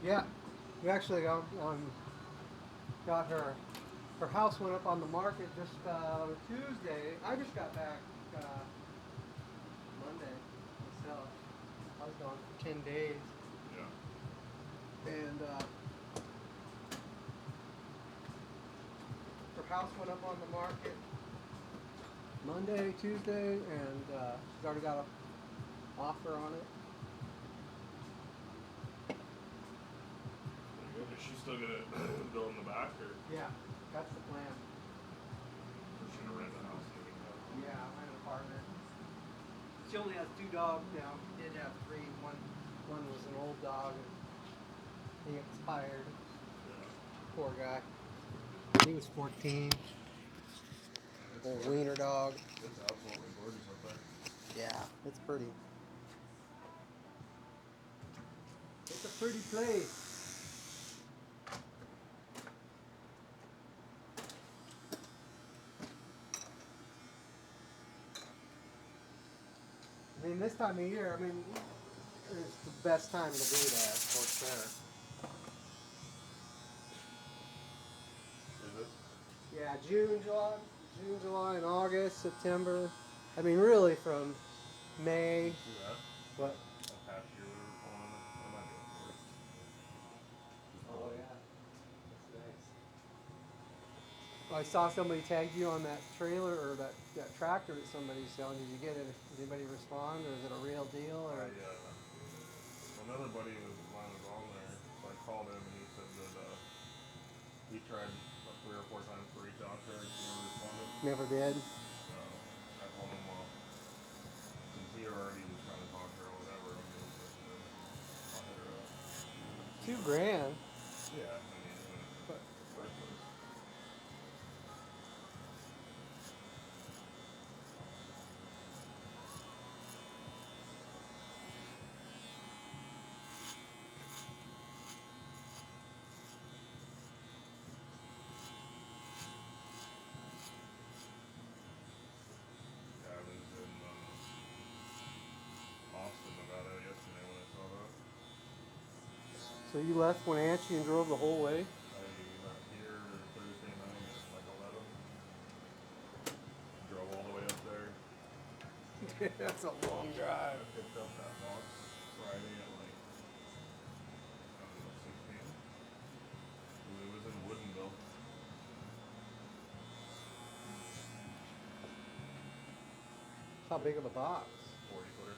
Yeah, we actually got her house went up on the market just Tuesday. I just got back uh, Monday myself. I was gone for 10 days, Yeah. and her house went up on the market Monday, Tuesday, and she's already got an offer on it. Pretty good. Is she still gonna build in the back, or Yeah, that's the plan. is she gonna rent the house and everything out? Yeah, rent an apartment. She only has two dogs now. She did have three. One was an old dog, and he expired. Yeah. Poor guy. He was 14. Old wiener dog. It's absolutely gorgeous up there. Yeah, it's pretty. It's a pretty place. I mean, this time of year, I mean, it's the best time to be there, for sure. Is it? Yeah, June, July, and August, September. I mean, really from Did May. you see that? But That patch you were pulling on it? That might be a fork. Just oh pulling. yeah, that's nice. I saw somebody tagged you on that trailer or that tractor that somebody's selling. Did you get it? Did anybody respond, or is it a real deal? Or Another buddy was mine was on there, so I called him and he said that he tried about 3 or 4 times to reach out to her and she never responded. never did? So I told him, well, since he already was trying to talk to her or whatever, I'm gonna listen to him. I'll hit her up. See Two what. grand. Yeah, I mean, in But the first place. Yeah, I was in Austin, Nevada yesterday when I saw that. so you left Wenatchee and drove the whole way? I left here Thursday night at like 11. Drove all the way up there. That's a long I drive. picked up that box Friday at like, I don't know, 6 p.m. It was in Woodinville. How big of a box? 40 footer.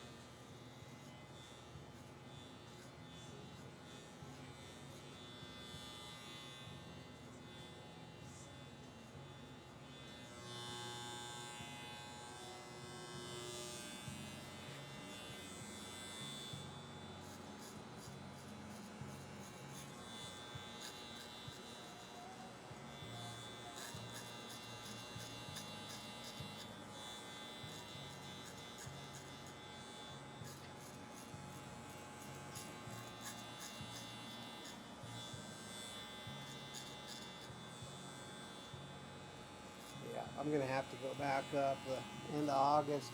Yeah, I'm gonna have to go back up the end of August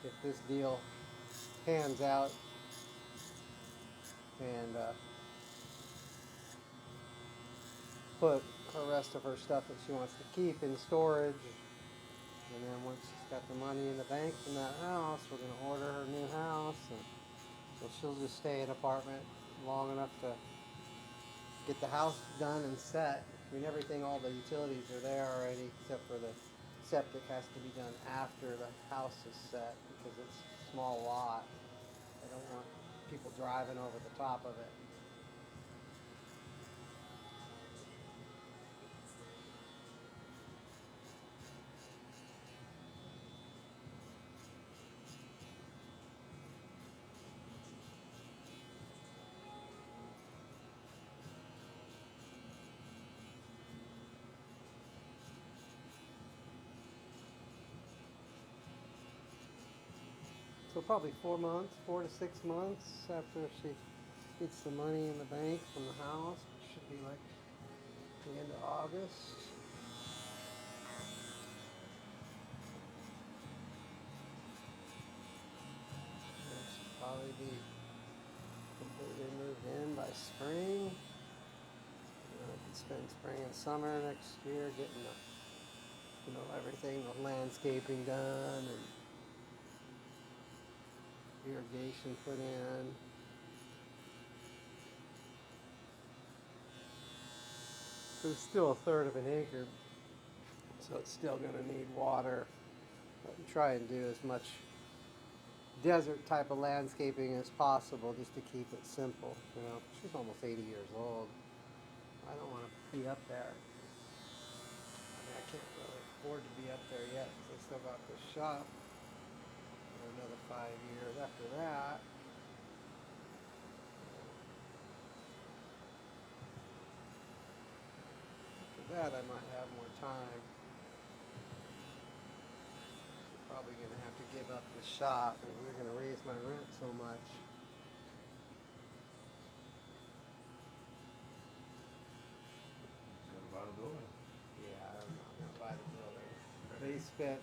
if this deal pans out, and put the rest of her stuff that she wants to keep in storage. And then once she's got the money in the bank from that house, we're gonna order her new house, and so she'll just stay in an apartment long enough to get the house done and set. I mean, everything, all the utilities are there already, except for the septic has to be done after the house is set because it's a small lot. I don't want people driving over the top of it. So probably 4 months, 4 to 6 months after she gets the money in the bank from the house, which should be like the end of August. It should probably be completely moved in by spring. spend spring and summer next year getting the, everything, the landscaping done and irrigation put in. So it's still a third of an acre, so it's still going to need water. But try and do as much desert type of landscaping as possible just to keep it simple. She's almost 80 years old. I don't want to be up there. I can't really afford to be up there yet because I still got this shop for another 5 years after that. After that, I might have more time. Probably going to have to give up the shop, and we're going to raise my rent so much. You're gonna buy the building. Yeah, I'm not going to buy the building. They spent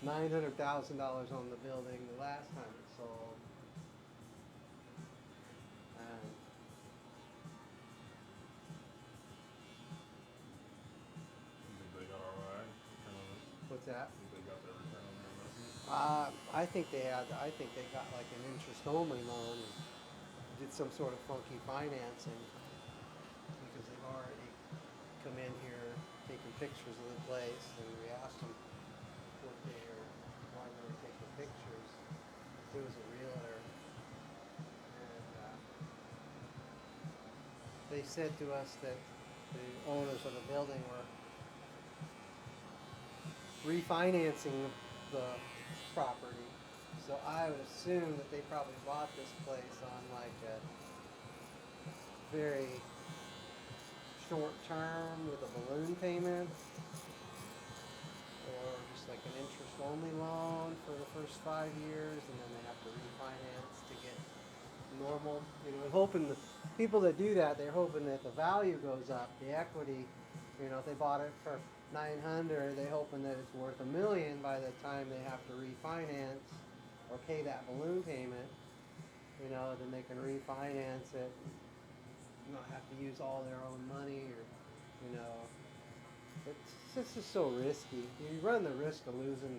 $900,000 on the building the last time it sold. And You think they got ROI? Return on this? what's that? You think they got their return on their investment? I think they had. I think they got like an interest-only loan and did some sort of funky financing because they've already come in here taking pictures of the place, and we asked them what they were, why they were taking pictures. It was a realtor, and they said to us that the owners of the building were refinancing the property. So I would assume that they probably bought this place on like a very short term with a balloon payment, or just like an interest only loan for the first 5 years, and then they have to refinance to get normal. Hoping the people that do that, they're hoping that the value goes up, the equity. If they bought it for 900, they're hoping that it's worth $1 million by the time they have to refinance or pay that balloon payment. Then they can refinance it, not have to use all their own money, or it's just so risky. You run the risk of losing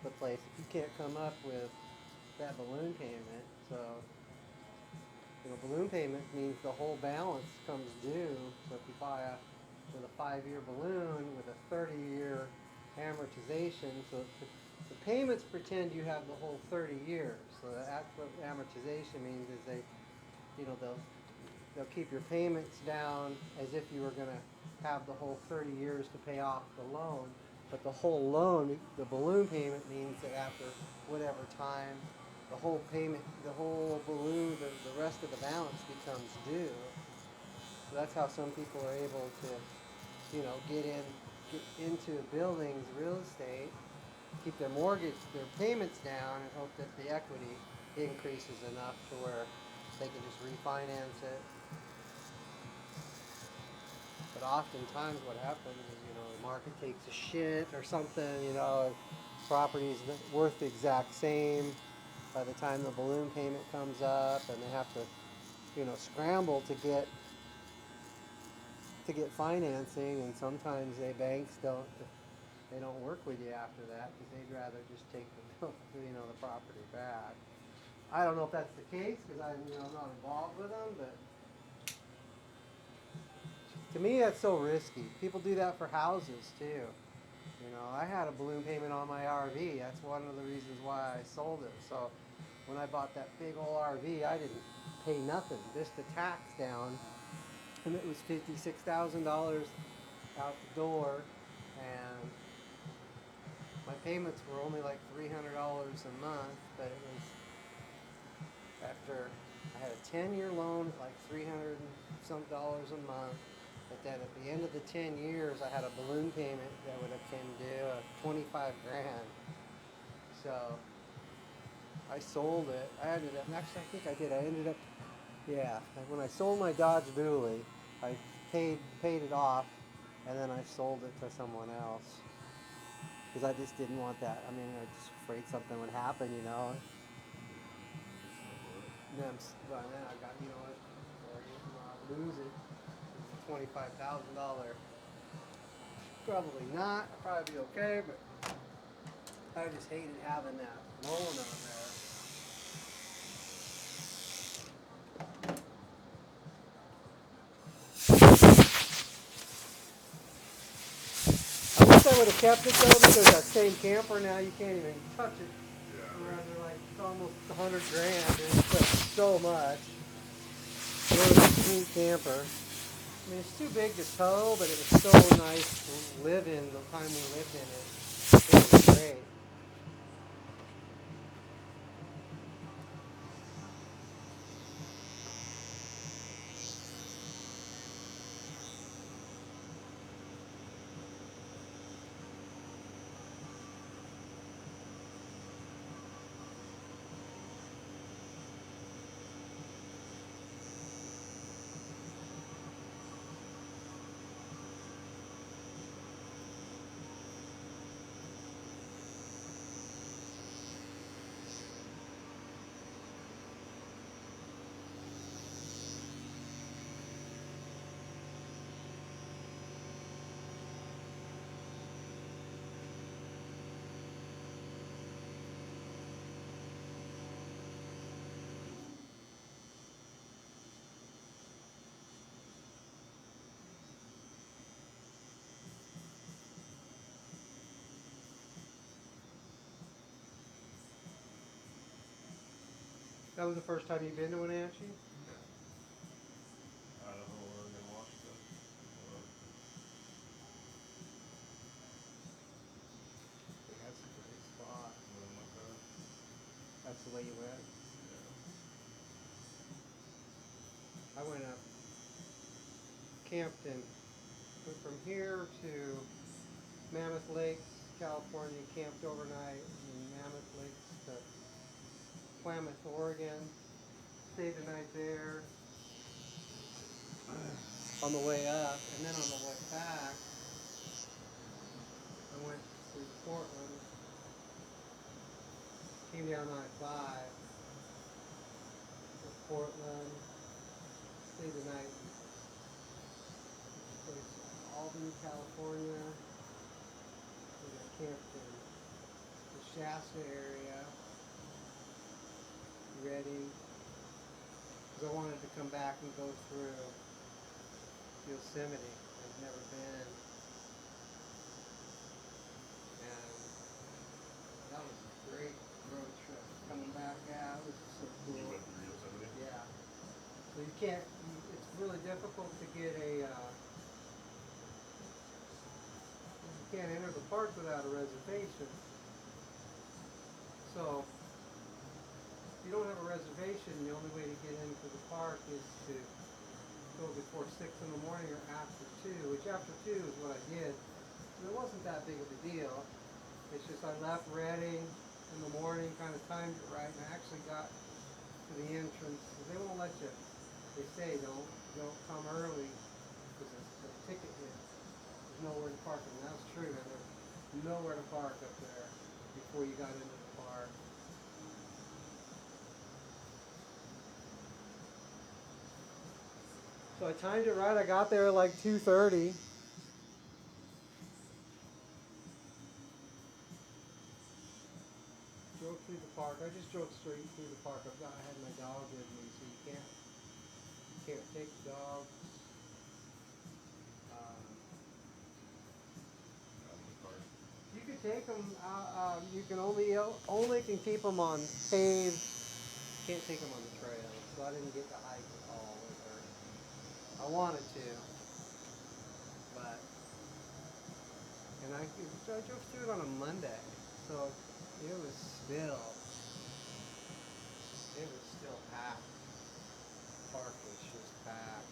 the place if you can't come up with that balloon payment. So balloon payment means the whole balance comes due. So if you buy with a 5-year balloon with a 30-year amortization, so the payments pretend you have the whole 30 years. So that's what amortization means, is they'll keep your payments down as if you were going to have the whole 30 years to pay off the loan. But the whole loan, the balloon payment, means that after whatever time, the whole payment, the whole balloon, the rest of the balance becomes due. So that's how some people are able to, get into buildings, real estate, keep their mortgage, their payments down, and hope that the equity increases enough to where they can just refinance it. But oftentimes what happens is, the market takes a shit or something, property's worth the exact same by the time the balloon payment comes up, and they have to, scramble to get financing, and sometimes banks don't work with you after that because they'd rather just take the property back. I don't know if that's the case because I'm not involved with them, but to me that's so risky. People do that for houses too. I had a balloon payment on my RV. That's one of the reasons why I sold it. So when I bought that big old RV, I didn't pay nothing, just the tax down, and it was $56,000 out the door, and my payments were only like $300 a month, but it was after I had a 10-year loan at like $300 and some dollars a month. But then at the end of the 10 years, I had a balloon payment that would have come due of 25 grand. So I sold it. Actually, I think I did. I ended up, yeah. When I sold my Dodge Dually, I paid it off, and then I sold it to someone else because I just didn't want that. I mean, I was just afraid something would happen, And then I got, or lose it. $25,000. Probably not. I'd probably be okay, but I just hated having that loan on there. I wish I would have kept it though, because that same camper now you can't even touch it. Yeah. They're like it's almost $100 grand. It's just so much. Really sweet camper. I mean, it's too big to tow, but it was so nice to live in the time we lived in it. It was great. That was the first time you've been to Wenatchee? Idaho, Oregon, Washington. That's a great spot. Something like that. That's the way you went. I went up, camped in, went from here to Mammoth Lakes, California, camped overnight in Mammoth Lakes to Klamath, Oregon, stayed the night there on the way up, and then on the way back, I went through Portland, came down I-5, to Portland, stayed the night in a place called Albany, California, and I camped in the Shasta area, Reading, because I wanted to come back and go through Yosemite. I'd never been, and that was a great road trip. Coming back, yeah, it was so You cool. went through Yosemite? Yeah. So you can't. It's really difficult to get a. You can't enter the park without a reservation. So if you don't have a reservation, the only way to get into the park is to go before 6 in the morning or after 2. Which after 2 is what I did. And it wasn't that big of a deal. It's just I left Reading in the morning, kind of timed it right, and I actually got to the entrance. They won't let you. They say don't come early because the ticket is there's nowhere to park. And that's true. There's nowhere to park up there before you got into the park. So I timed it right. I got there at like 2:30. Drove through the park. I just drove straight through the park. I had my dog with me, so you can't take the dogs. Um, Out of the car. you can take them. You can only can keep them on paved. Can't take them on the trail. So I didn't get to hike at all with her. I wanted to, but I drove through it on a Monday, so it was still packed. The park was just packed.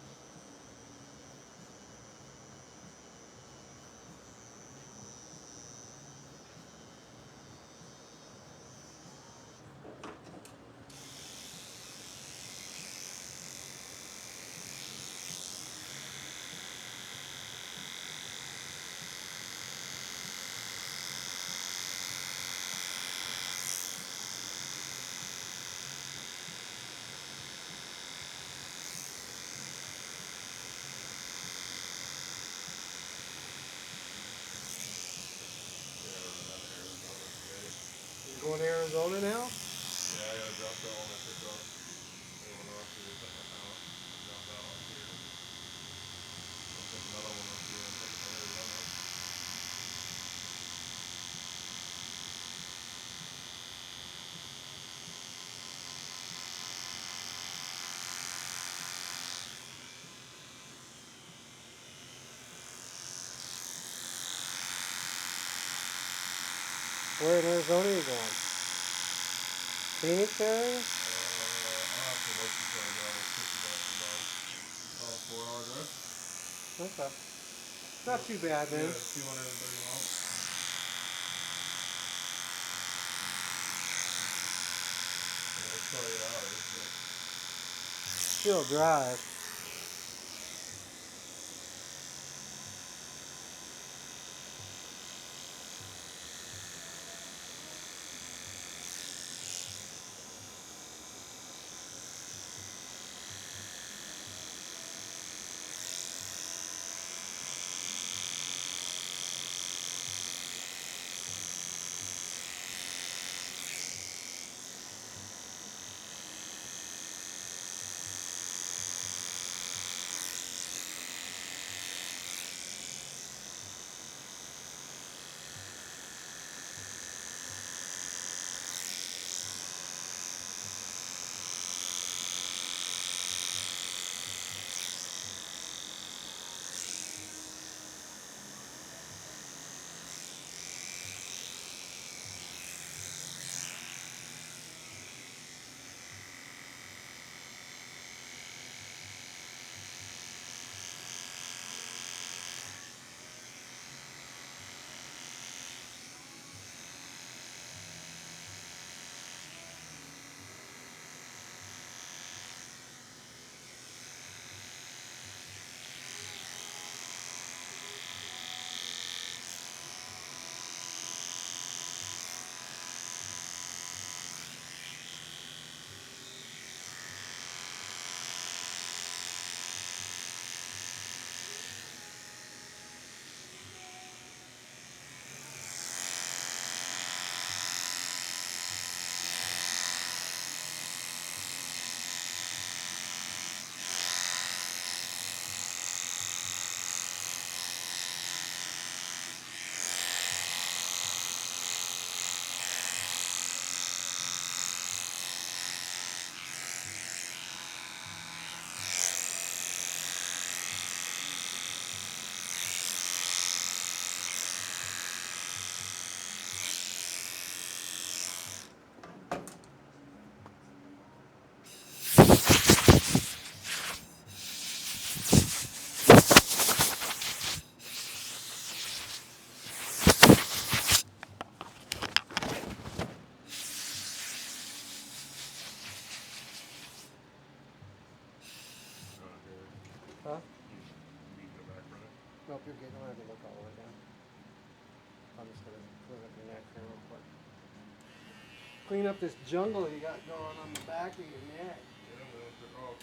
Going to Arizona now? Yeah, I gotta drop that one I picked up. It went off here at my house. Drop that off here. I'll pick another one up here and take it to Arizona. Where in Arizona are you going? Phoenix area? I'll have to look before I go. It's about 4-hour drive. Okay. Not too bad then. Yeah, 230 miles. Yeah, it's probably 8 hours, but Still drive. Huh? you can go back for it. Nope, you're good. Don't have to look all the way down. I'm just gonna clean up your neck here real quick. Clean up this jungle you got going on the back of your neck. Yeah, we don't took off.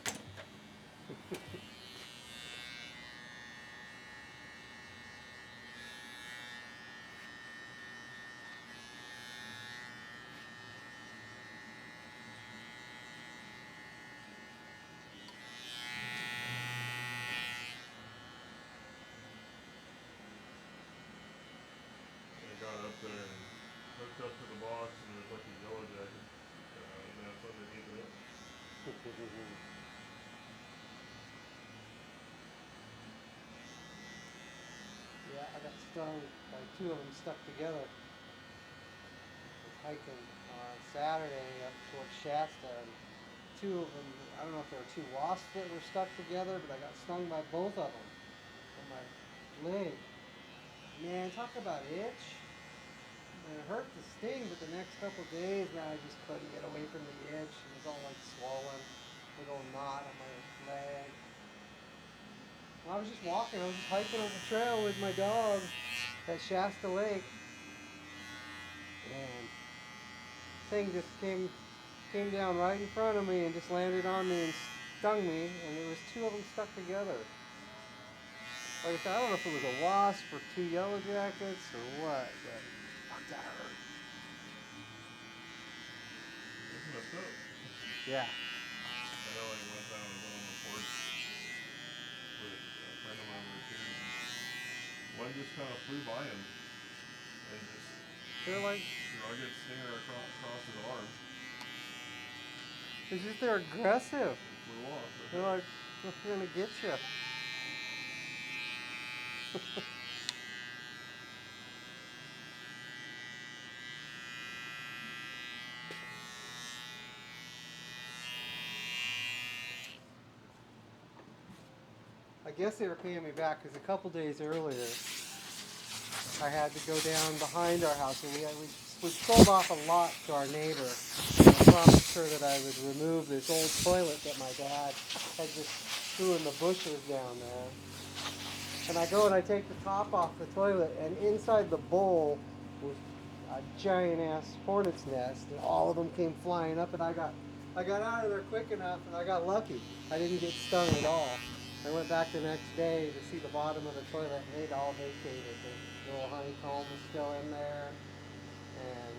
I got up there and hooked up to the box, and there's like a yellow jacket that's underneath it. Yeah, I got stung by two of them stuck together. I was hiking on Saturday up towards Shasta, and two of them, I don't know if there were two wasps that were stuck together, but I got stung by both of them on my leg. Man, talk about itch. And it hurt to sting, but the next couple of days, man, I just couldn't get away from the itch. It was all like swollen, big old knot on my leg. I was just walking, I was just hiking on the trail with my dog at Shasta Lake, and thing just came down right in front of me and just landed on me and stung me, and there was two of them stuck together. Like I said, I don't know if it was a wasp or two yellow jackets or what, but fuck, that hurt. messed up. Yeah. I know like one time I was on the porch with a friend of mine were shooting and one just kind of flew by him and just They're like, rugged stinger across his arm. it's just they're aggressive. Flew off. They're like, we're gonna get you. I guess they were paying me back because a couple days earlier, I had to go down behind our house, and we sold off a lot to our neighbor. And I promised her that I would remove this old toilet that my dad had just threw in the bushes down there. And I go and I take the top off the toilet, and inside the bowl was a giant ass hornet's nest, and all of them came flying up, and I got out of there quick enough, and I got lucky. I didn't get stung at all. I went back the next day to see the bottom of the toilet, and they'd all vacated. The little honeycomb was still in there, and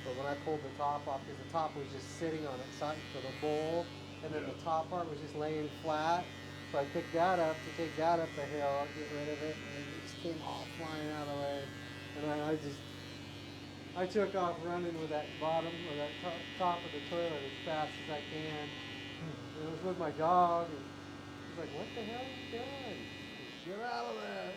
but when I pulled the top off, because the top was just sitting on its side for the bowl, and then the top part was just laying flat. So I picked that up to take that up the hill, get rid of it, and it just came all flying out of the way. And then I took off running with that bottom or that top of the toilet as fast as I can. And it was with my dog, and he's like, "What the hell are you doing? Get out of there!"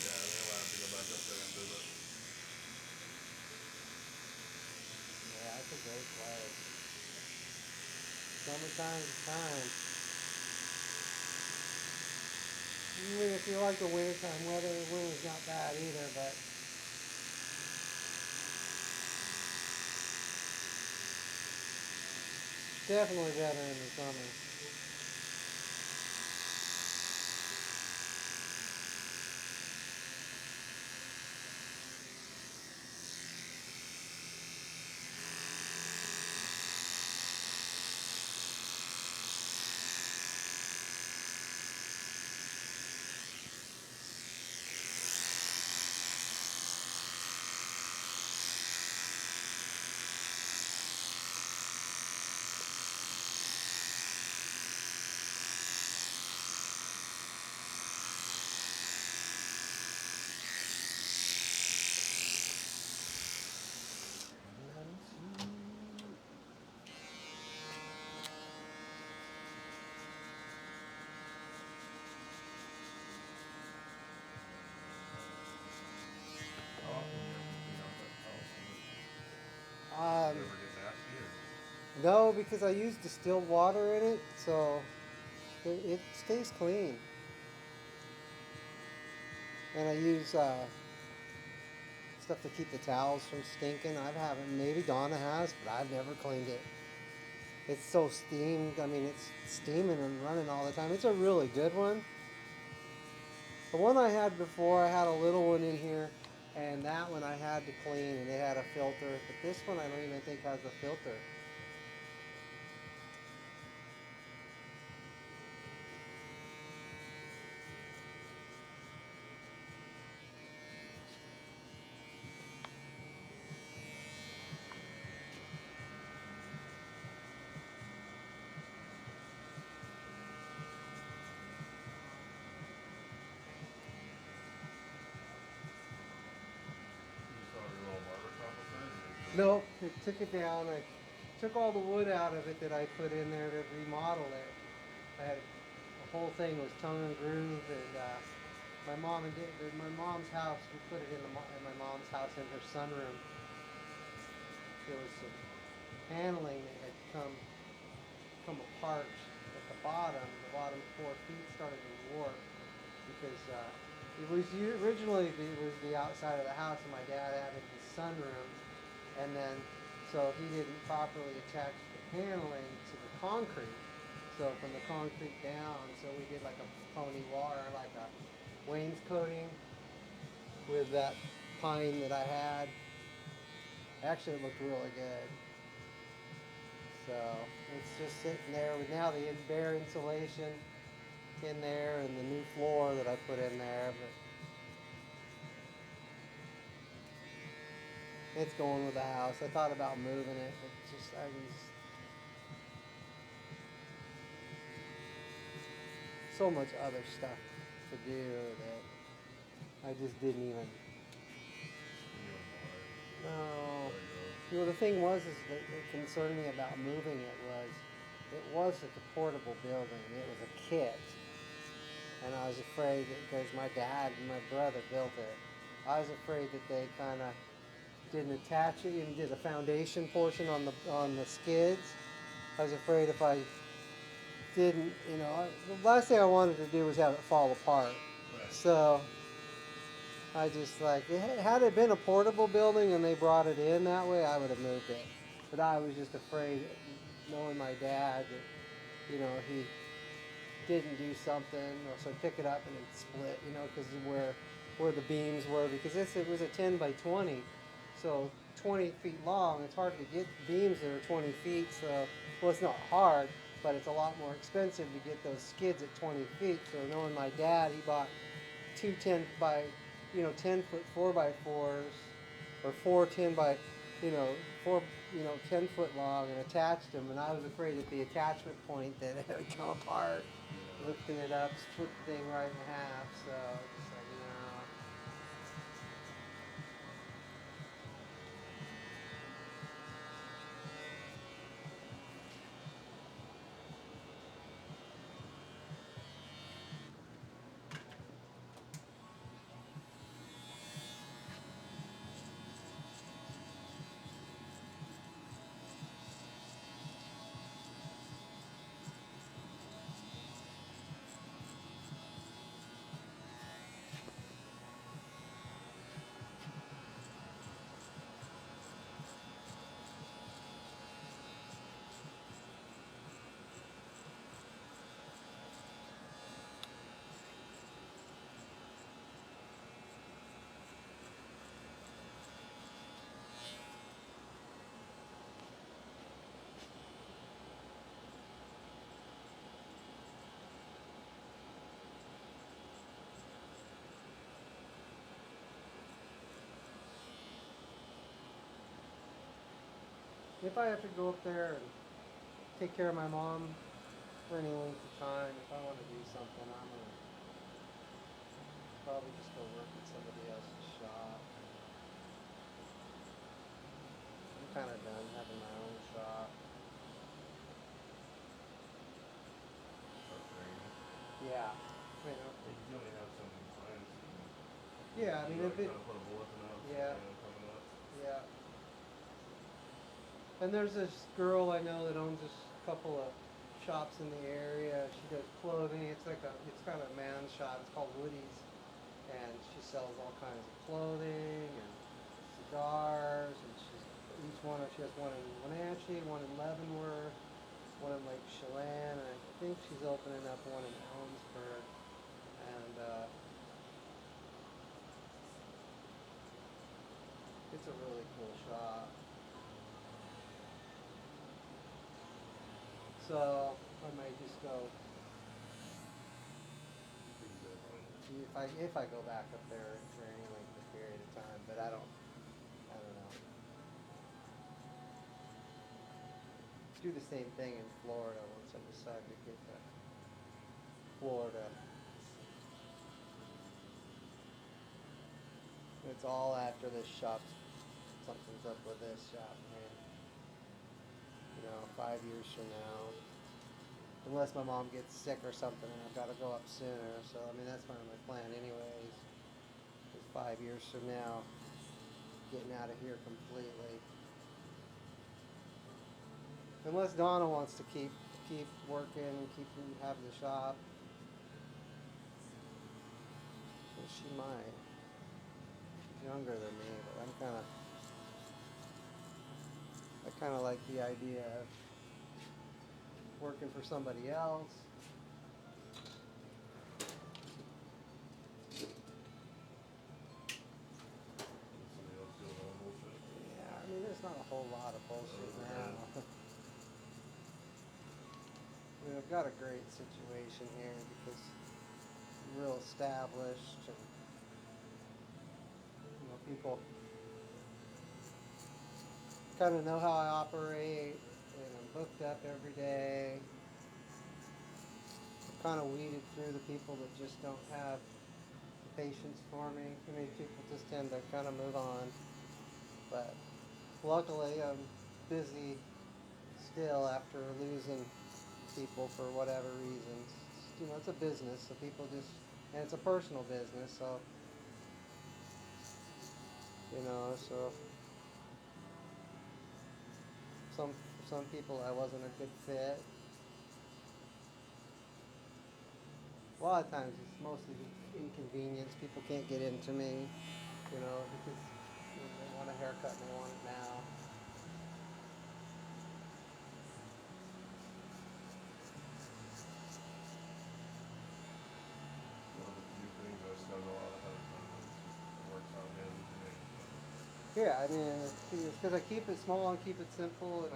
Yeah, I think I'm gonna have to go back up there and visit. Yeah, that's a great place. Summertime's the time. Even if you like the wintertime weather, the winter's not bad either, but definitely better in the summer. How often do you have to clean out that house? Does Um, it ever get nasty or? no, because I use distilled water in it, so It stays clean. And I use stuff to keep the towels from stinking. I haven't. Maybe Donna has, but I've never cleaned it. It's so steamed. I mean, it's steaming and running all the time. It's a really good one. The one I had before, I had a little one in here, and that one I had to clean, and it had a filter. But this one, I don't even think has a filter. You saw your little barber shop up there? Nope, it took it down. I took all the wood out of it that I put in there to remodel it. I had the whole thing was tongue and groove, and my mom and my mom's house. We put it in my mom's house in her sunroom. There was some paneling that had come apart at the bottom. The bottom 4 feet started to warp because it was originally it was the outside of the house, and my dad added the sunroom, and then so he didn't properly attach the paneling to the concrete. So from the concrete down, so we did like a pony wall or like a wainscoting with that pine that I had. Actually, it looked really good. So it's just sitting there with now the bare insulation in there and the new floor that I put in there. But it's going with the house. I thought about moving it, but so much other stuff to do that I just didn't even. No. You know, the thing was is that what concerned me about moving it wasn't a portable building. It was a kit. And I was afraid that because my dad and my brother built it, I was afraid that they kind of didn't attach it and did a foundation portion on the skids. I was afraid if I didn't, the last thing I wanted to do was have it fall apart. Right. So I just had it been a portable building and they brought it in that way, I would have moved it. But I was just afraid, knowing my dad, that he didn't do something, or so pick it up and it split, because where the beams were, because it was a 10 by 20, so 20 feet long. It's hard to get beams that are 20 feet. So, well, it's not hard, but it's a lot more expensive to get those skids at 20 feet. So knowing my dad, he bought two 10 by 10 foot 4 by 4s, or four 10 by four 10 foot long, and attached them. And I was afraid at the attachment point that it would come apart. Lifting it up, split the thing right in half. So it's like, if I have to go up there and take care of my mom for any length of time, if I want to do something, I'm gonna probably just go work at somebody else's shop. I'm kind of done having my own shop. Yeah. You only have so many friends. Yeah, I mean, if it. Kind of put a bulletin out. Yeah. Coming up. Yeah. And there's this girl I know that owns a couple of shops in the area. She does clothing. It's kind of a man's shop. It's called Woody's, and she sells all kinds of clothing and cigars. And she has one in Wenatchee, one in Leavenworth, one in Lake Chelan, and I think she's opening up one in Ellensburg. And it's a really cool shop. So I might just go if I go back up there for any length of period of time, but I don't know. Do the same thing in Florida once I decide to get to Florida. It's all after this shop. Something's up with this shop, man. 5 years from now. Unless my mom gets sick or something and I've got to go up sooner. So, I mean, that's my plan anyways. Is 5 years from now, getting out of here completely. Unless Donna wants to keep working, keep having the shop. Well, she might. She's younger than me, but I kind of like the idea of working for somebody else. Yeah, I mean, there's not a whole lot of bullshit now. I mean, I've got a great situation here because I'm real established and people kind of know how I operate and I'm booked up every day. I've kind of weeded through the people that just don't have the patience for me. I mean, people just tend to kind of move on. But luckily, I'm busy still after losing people for whatever reasons. It's a business, so people and it's a personal business, so so some people I wasn't a good fit. A lot of times it's mostly inconvenience. People can't get into me, because they want a haircut and they want it now. Yeah, I mean, it's because I keep it small and keep it simple, and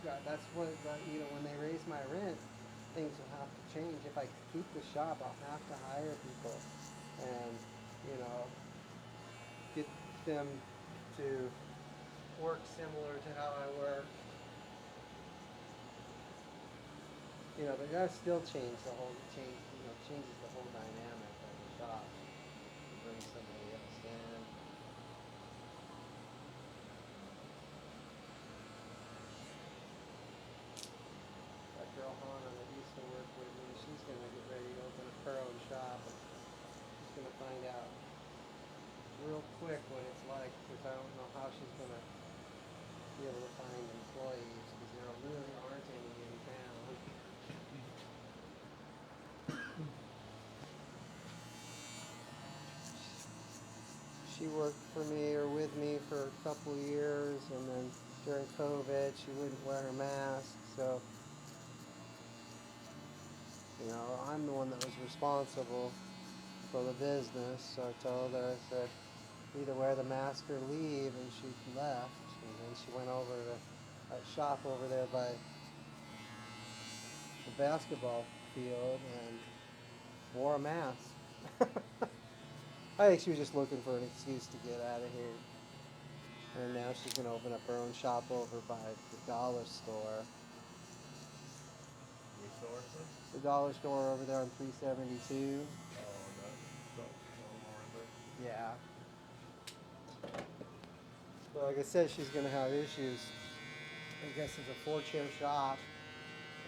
that's what, when they raise my rent, things will have to change. If I keep the shop, I'll have to hire people and, get them to work similar to how I work. But that still changes the whole dynamic of the shop. Bring somebody else in. That girl Hannah that used to work with me, she's gonna get ready to open up her own shop, and she's gonna find out real quick what it's like, because I don't know how she's gonna be able to find employees, because there really aren't any in town. She worked for me or with me for a couple of years, and then during COVID she wouldn't wear her mask, so I'm the one that was responsible for the business. So I told her, I said, either wear the mask or leave, and she left, and then she went over to a shop over there by the basketball field and wore a mask. I think she was just looking for an excuse to get out of here. And now she's going to open up her own shop over by the dollar store. Which store? The dollar store over there on 372. Yeah. So like I said, she's going to have issues. I guess it's a 4-chair shop,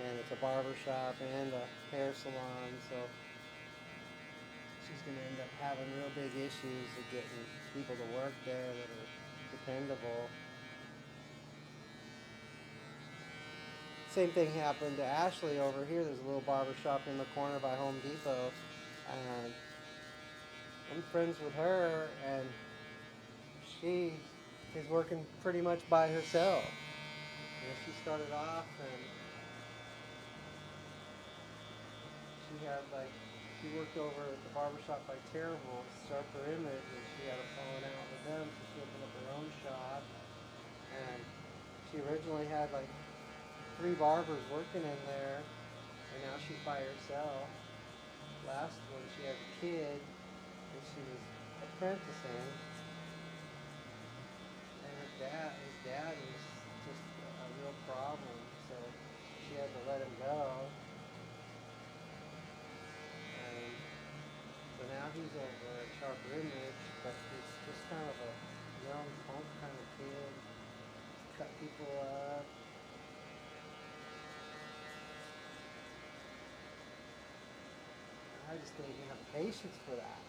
and it's a barber shop and a hair salon, so she's going to end up having real big issues of getting people to work there that are dependable. Same thing happened to Ashley over here. There's a little barber shop in the corner by Home Depot, and I'm friends with her, and she is working pretty much by herself. She started off, and she worked over at the barber shop by Terrible, Sharper Image, and she had a falling out with them, so she opened up her own shop, and she originally had like 3 barbers working in there, and now she's by herself. Last one, she had a kid, and she was apprenticing, and his dad was just a real problem, so she had to let him go, and so now he's over at Sharper Image, but he's just kind of a young punk kind of kid, cut people up. I just didn't have patience for that.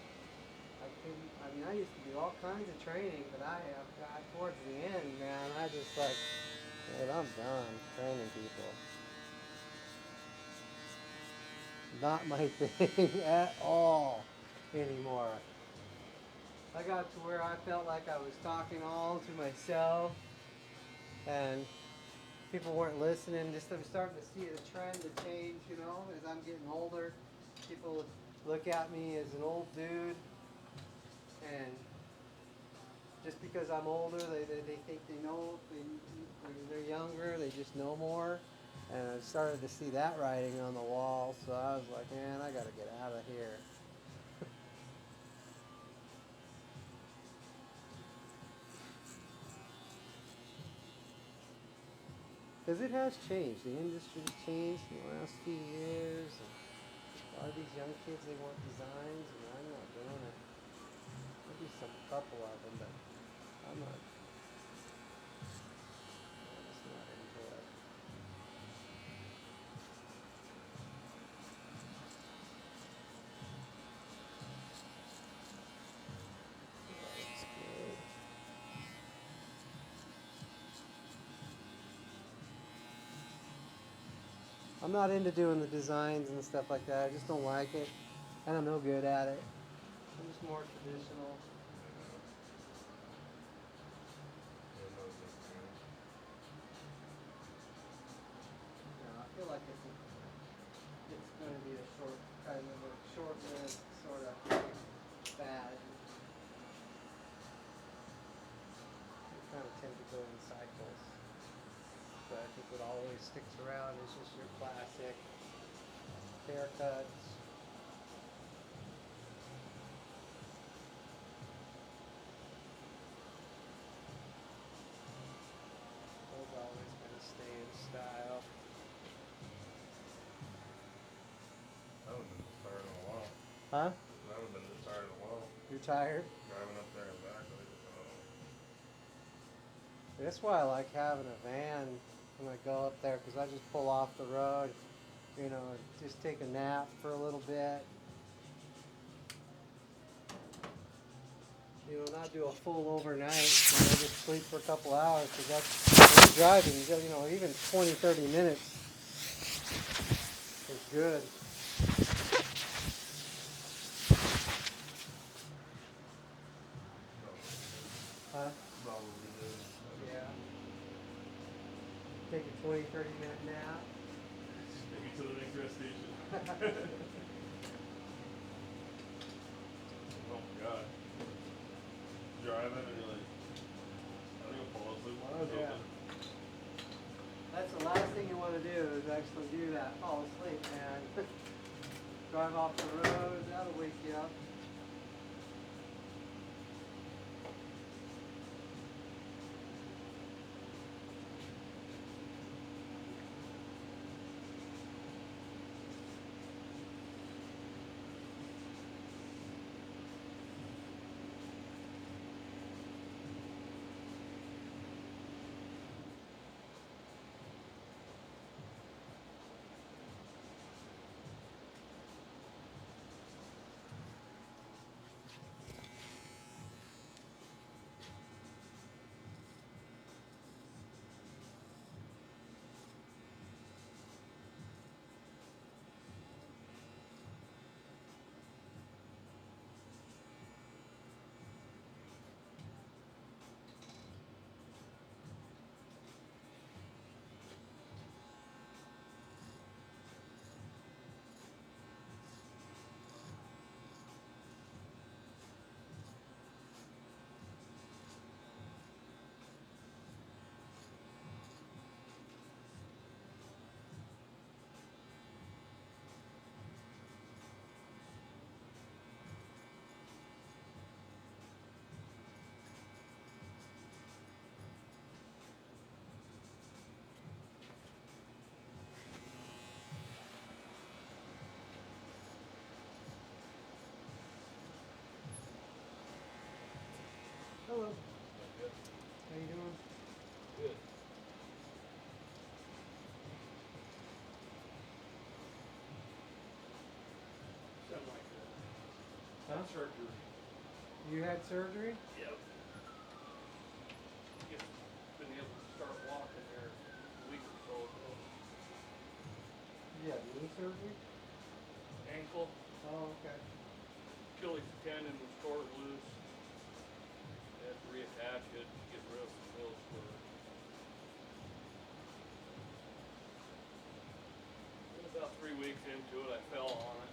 I couldn't. I mean, I used to do all kinds of training, but I got towards the end, man. I just like, dude, I'm done training people. Not my thing at all anymore. I got to where I felt like I was talking all to myself, and people weren't listening. Just I'm starting to see the trend to change. As I'm getting older, people look at me as an old dude, and just because I'm older, they think they know. They're younger. They just know more. And I started to see that writing on the wall. So I was like, man, I got to get out of here. Because it has changed. The industry's changed in the last few years. And a lot of these young kids, they want designs, and I'm not doing it. Maybe some couple of them, but I'm not. I'm just not into it. That's good. I'm not into doing the designs and stuff like that. I just don't like it, and I'm no good at it. I'm just more traditional. I feel like it's going to be a short-lived sort of fad. You kind of tend to go in cycles. But I think what always sticks around is just your classic haircuts. Those always kind of stay in style. I haven't been this tired in a while. Huh? I haven't been this tired in a while. You're tired? Driving up there and back, I just, That's why I like having a van when I go up there, because I just pull off the road, and just take a nap for a little bit. Not do a full overnight, just sleep for a couple hours, because that's driving, even 20, 30 minutes is good. Huh? probably did. Yeah. Take a 20, 30-minute nap. Take me to the next gas station. Oh my god. Driving and you're like, I think I'll fall asleep when I was Yeah. open. That's the last thing you want to do is actually do that. Fall asleep, man. Drive off the road, that'll wake you up. Hello. Good. How you doing? Good. Sound like Huh? surgery. You had surgery? Yep. Just been able to start walking there a week or so ago. You had knee surgery? Ankle, Oh, okay. Achilles tendon was tore loose. They had to reattach it, get rid of some real spur. About 3 weeks into it, I fell on it.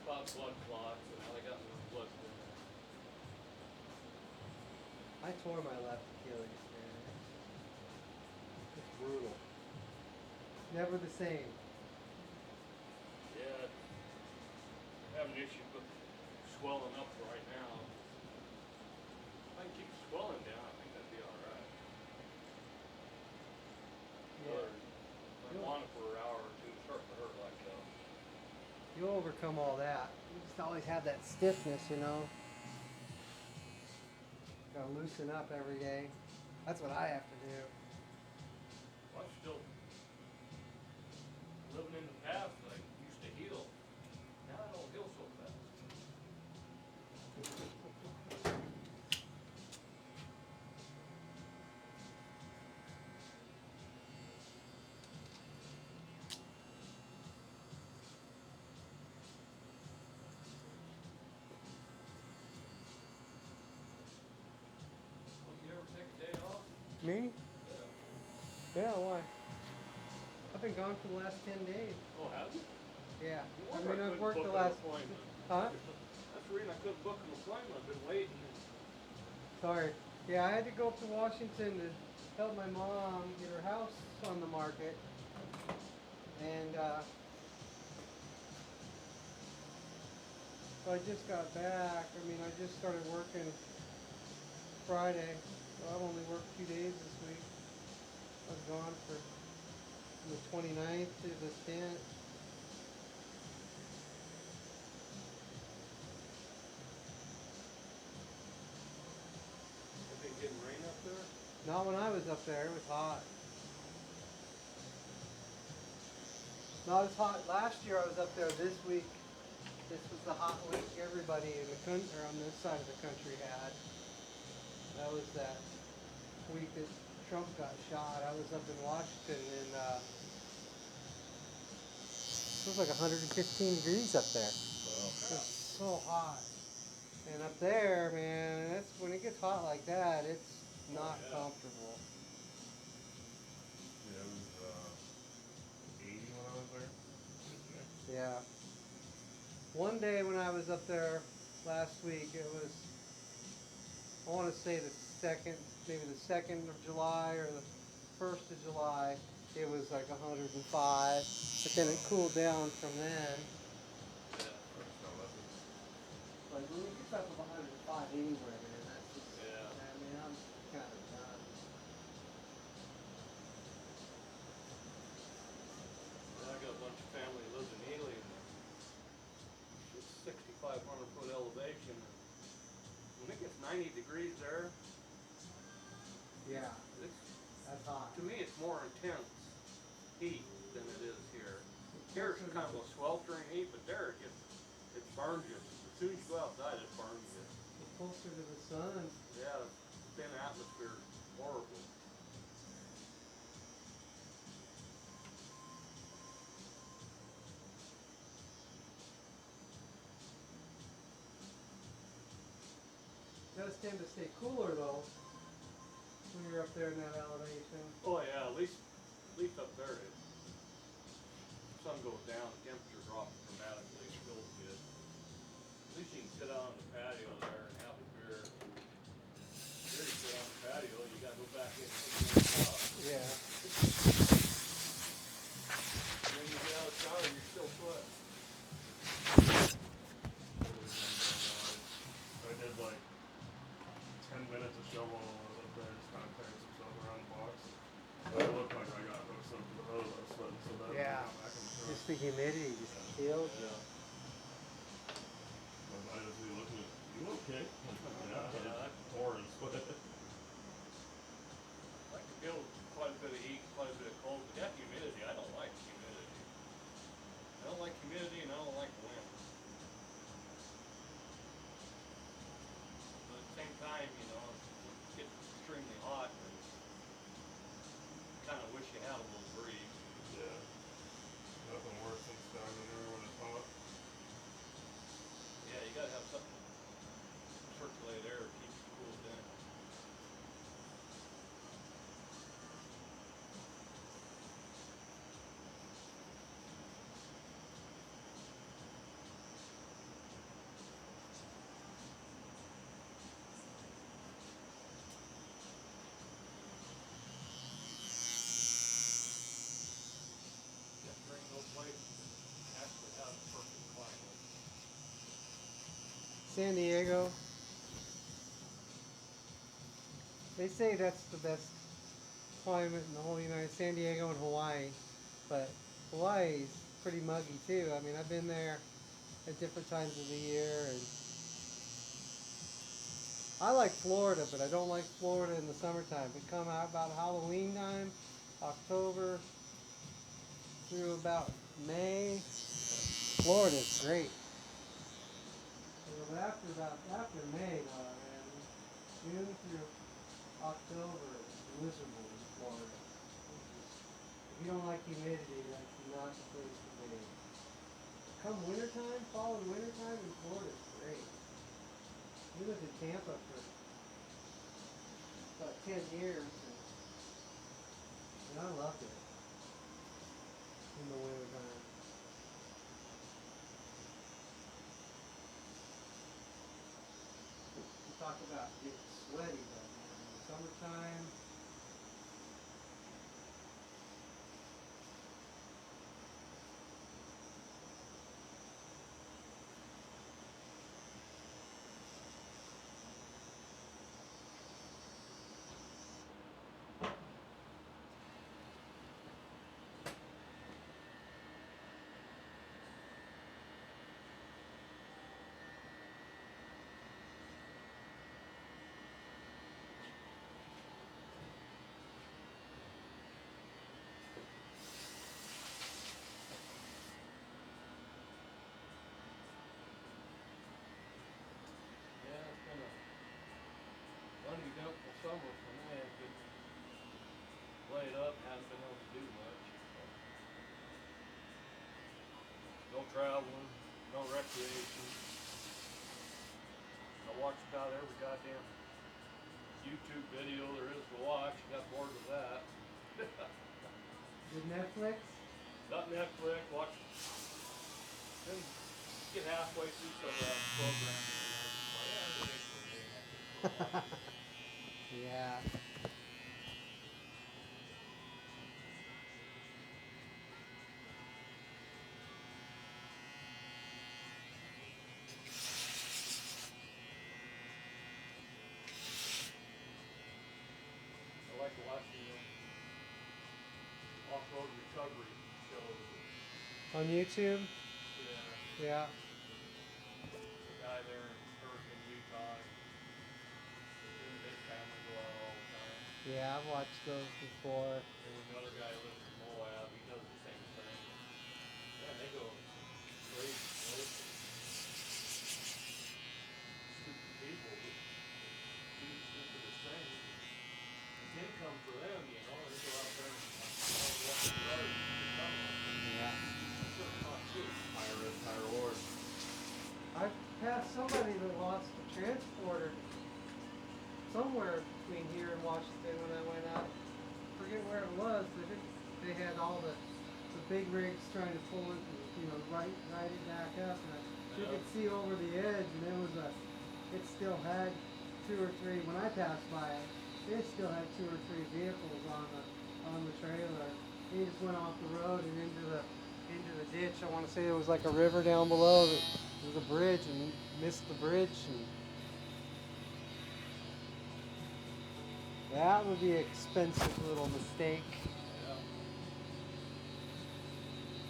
Caused blood clots, and now they got more blood in there. I tore my left Achilles, man. It's brutal. Never the same. Yeah, I'm having issues with swelling up right now. If I can keep swelling down, I think that'd be alright. Yeah. I'm on it for an hour or two, it's starting to hurt like hell. You'll overcome all that. You just always have that stiffness, you know. Gotta loosen up every day. That's what I have to do. Well, I'm still living in the past that I used to heal. Now I don't heal so fast. Well, you ever take a day off? Me? Yeah. Yeah, why? I've been gone for the last 10 days. Oh, have you? Yeah. No I wonder mean, I've couldn't worked book the an last... appointment. Huh? That's the reason I couldn't book an appointment. I've been waiting. Sorry. Yeah, I had to go up to Washington to help my mom get her house on the market. And, so I just got back. I mean, I just started working Friday. So I've only worked 2 days this week. I was gone from the 29th to the 10th. Have been getting rain up there? Not when I was up there. It was hot. Not as hot. Last year I was up there. This week, this was the hot week everybody in the country, or on this side of the country had. That was that week that Trump got shot. I was up in Washington, and it was like 115 degrees up there. Well, It was so hot. And up there, man, that's when it gets hot like that. It's not yeah. comfortable. Yeah, it was 80 when I was there. Yeah. One day when I was up there last week, it was, I want to say the second, maybe the 2nd of July or the 1st of July, it was like 105. But then it cooled down from then. Yeah. That's not nothing. Like when it gets up to 105 anywhere, man, that's just, Yeah. I mean, I'm kind of done. Yeah, I got a bunch of family that lives in Ely, and it's 6,500 foot elevation. And when it gets 90 degrees there, Yeah, it's, that's hot. to me, it's more intense heat than it is here. Here it's kind of a sweltering heat, but there it burns you. As soon as you go outside, it burns you. Closer to the sun. Yeah, thin atmosphere is horrible. It does tend to stay cooler though when you're up there in that elevation. Oh yeah, at least up there, the sun goes down, the temperature drops dramatically. It feels good. At least you can sit out on the patio there and have a beer. Here you sit on the patio, you gotta go back in and take your off. Yeah. And then you get out of the shower, you're still sweating. I did like 10 minutes of shovel when I was up there, just kind of clearing some stuff around the box. But it looked like I got hooked up to the hose. I was sweating so bad. Yeah. I got back in the truck. Just the humidity just kills you. I was not able to look at it. You okay? Yeah, Yeah, horns, but I can feel quite a bit of heat, quite a bit of cold, but that humidity, I don't like humidity. I don't like humidity and I don't like wind. But at the same time, you know, when it gets extremely hot, and kind of wish you had a little breeze. yeah, nothing worse than standing there when it's hot. Yeah, you gotta have something to circulate air, keep it cooled in. Yeah, there ain't no place that actually has a perfect climate. San Diego. They say that's the best climate in the whole United San Diego and Hawaii, but Hawaii's pretty muggy too. I mean, I've been there at different times of the year, and I like Florida, but I don't like Florida in the summertime. But come out about Halloween time, October through about May, Florida's great. But after May, though, man, June through October, it's miserable in Florida. If you don't like humidity, that's not the place to be. Come wintertime, fall and wintertime in Florida is great. We lived in Tampa for about 10 years, and I loved it in the wintertime. You talk about getting sweaty though, man. In the summertime, Yeah, it's been a uneventful summer for me. I've been laid up, haven't been able to do much. So. No traveling, no recreation. I watched about every goddamn YouTube video there is to watch. Got bored with that. with Netflix. Got Netflix, watched, then get halfway through some programming and I was like, yeah, this ain't for me. I just quit watching. Yeah. I like watching off-road recovery shows. On YouTube. Yeah, Yeah. the guy there in Hurricane, Utah, him and his family go out all the time. Yeah, I've watched those before. And another guy lives in Moab, he does the same thing. Man, they go crazy places. Stupid people that do the stupidest things. It's income for them, you know. They go out there and walk the road and become one. Yeah. I'm sure it's not cheap. High risk, high reward. I passed somebody that lost a transporter somewhere between here and Washington when I went out. Forget where it was, but they had all the big rigs trying to pull it, and, you know, ride it back up, and you Yeah. could see over the edge, and it still had two or three. When I passed by it, it still had two or three vehicles on the trailer. He just went off the road and into the ditch. I want to say it was like a river down below. That there was a bridge, and missed the bridge, and that would be an expensive little mistake. Yeah.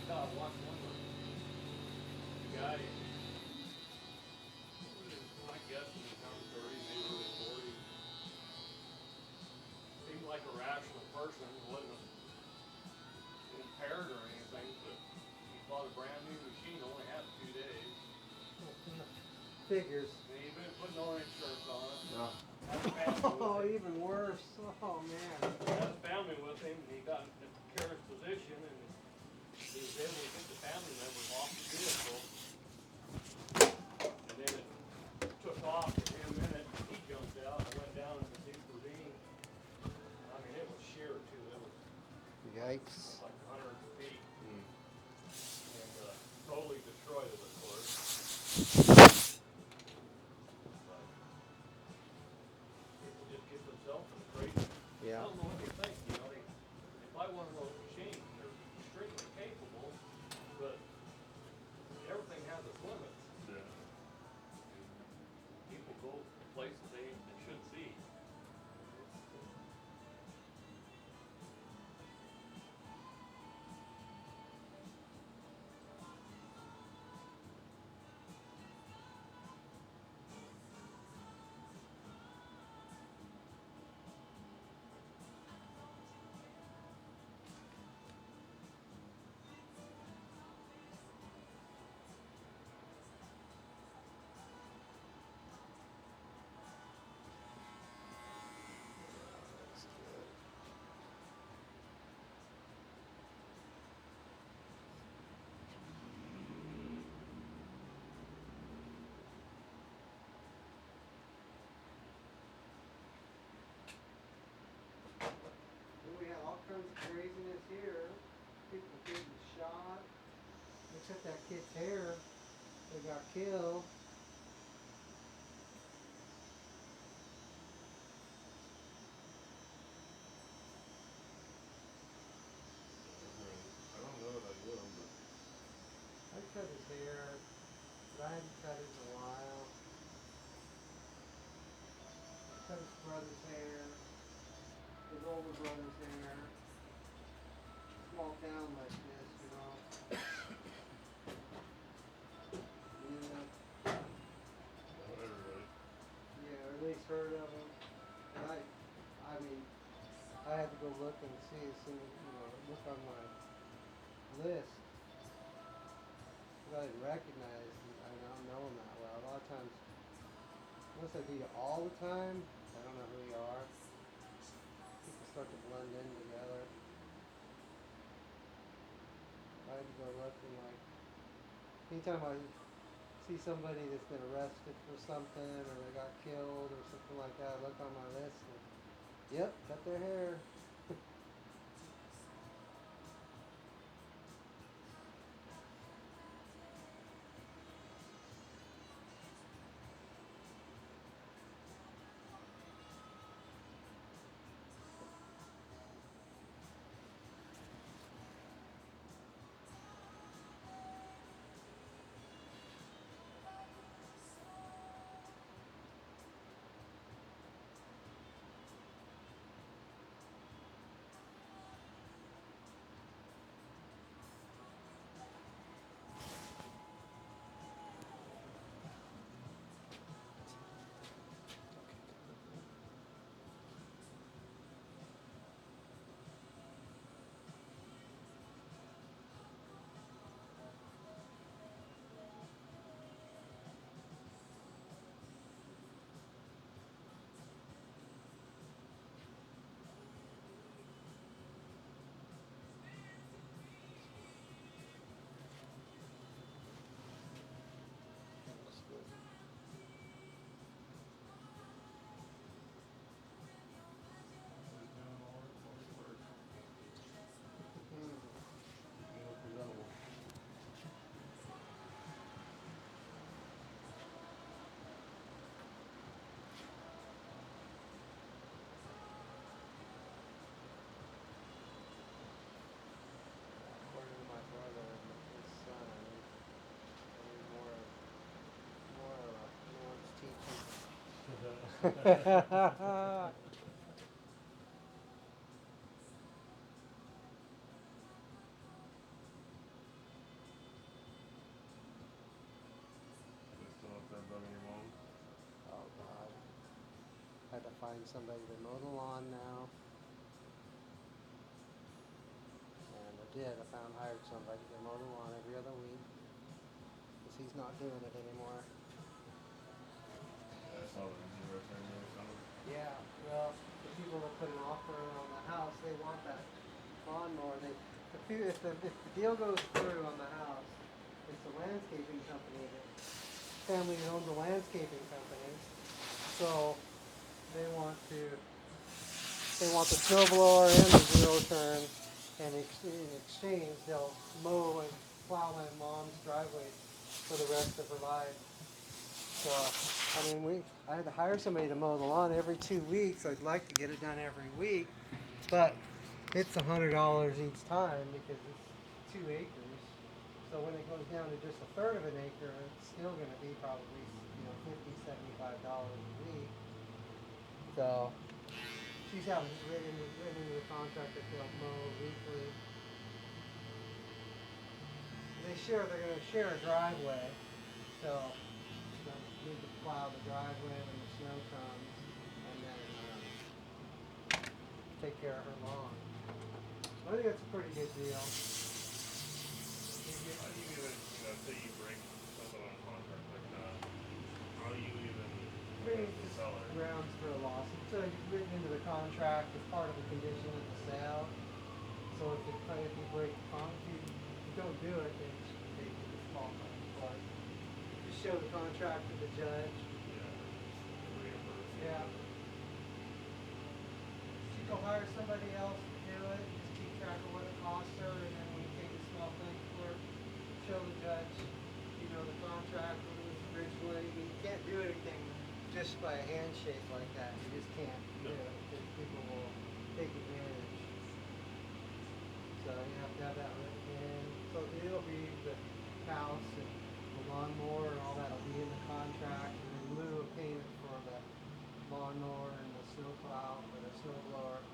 God, watch one of the guy, I guess rational person, wasn't impaired or anything, but he bought a brand new machine, only had it 2 days. Figures. And he didn't put no insurance on it. No. Had a family Oh, with him. even worse. Oh man. Had a family with him, and he got in a precarious position, and he was able to get the family members off the vehicle. And then it took off for him a minute, and he jumped out and went down in the deep ravine. I mean, it was sheer too. It was Yikes. like 100 feet, Mm. and totally destroyed it, of course. But people just get themselves in crazy. I Yeah. don't know what they think. You know, they buy one of those machines. They're extremely capable, but everything has its limits. Yeah. People go places they shouldn't be. We had all kinds of craziness here. People getting shot. They cut that kid's hair. They got killed. I don't know what I will, but I cut his hair, but I hadn't cut it in a while. I cut his brother's hair, his older brother's hair. Small town like this, you know. Yeah, not everybody. yeah, or at least heard of him. And I mean, I had to go look and see as soon as, look on my list. Because I didn't recognize, I don't know him that well. A lot of times, unless I do you all the time, I don't know who you are. People start to blend in together. I had to go look and anytime I see somebody that's been arrested for something or they got killed or something like that, I look on my list and, yep, cut their hair. According to my brother and his son, I need more nuance teaching. They still have that done your mom. Oh God. Had to find somebody to mow the lawn now. did. I found hired somebody to mow the lawn every other week because he's not doing it anymore. Yeah, I saw the zero turn there or something. Yeah, well, the people that put an offer on the house, they want that lawnmower. If the deal goes through on the house, it's a landscaping company, that family that owns a landscaping company. So they want the snow blower and the zero turn, and in exchange they'll mow and plow my mom's driveway for the rest of her life. So, I mean, I had to hire somebody to mow the lawn every 2 weeks. I'd like to get it done every week, but it's $100 each time because it's 2 acres. So when it goes down to just a third of an acre, it's still going to be probably $50, $75 a week. So she's having written into the contract that they'll mow weekly. They're going to share a driveway, so they need to plow the driveway when the snow comes, and then take care of her lawn. So I think that's a pretty good deal. How do you even, say you break something on contract like that, how do you even It's the just seller? grounds for a lawsuit. So it's written into the contract as part of the condition of the sale. So if you break the contract, if you don't do it, then they disqualify you. But just show the contract to the judge. Yeah. Reimburse. Yeah. She go hire somebody else to do it. Just keep track of what it costs her, and then when you take a small thing for it, show the judge, the contract what it was originally. You can't do anything just by a handshake like that. You just can't do it because people will take advantage. So you have to have that written in. So it'll be the house and the lawnmower and all that'll be in the contract, and in lieu of payment for the lawnmower and the snowplow or the snow blower,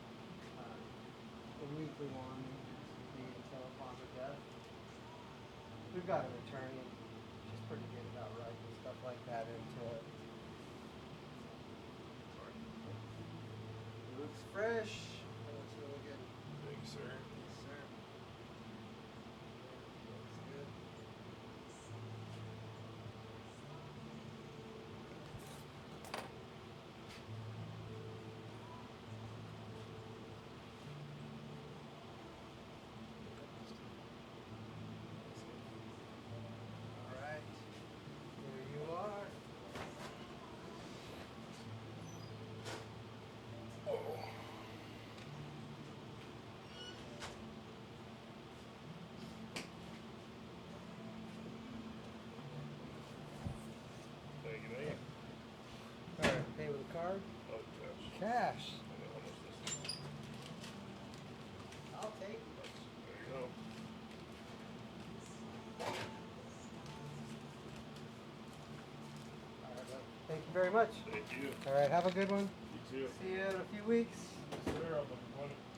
the weekly one will be until upon her death. We've got an attorney. She's pretty good about writing stuff like that into it. It looks fresh. That looks really good. Thank you, sir. Yes, sir. Looks good. All right. Here you are. Thank you, mate. All right. Pay with a card. Oh, gosh. Cash. I know how much this is. I'll take it. There you go. All right, bud. Thank you very much. Thank you. All right. Have a good one. You too. See you in a few weeks. Yes, sir. I'm looking forward to it.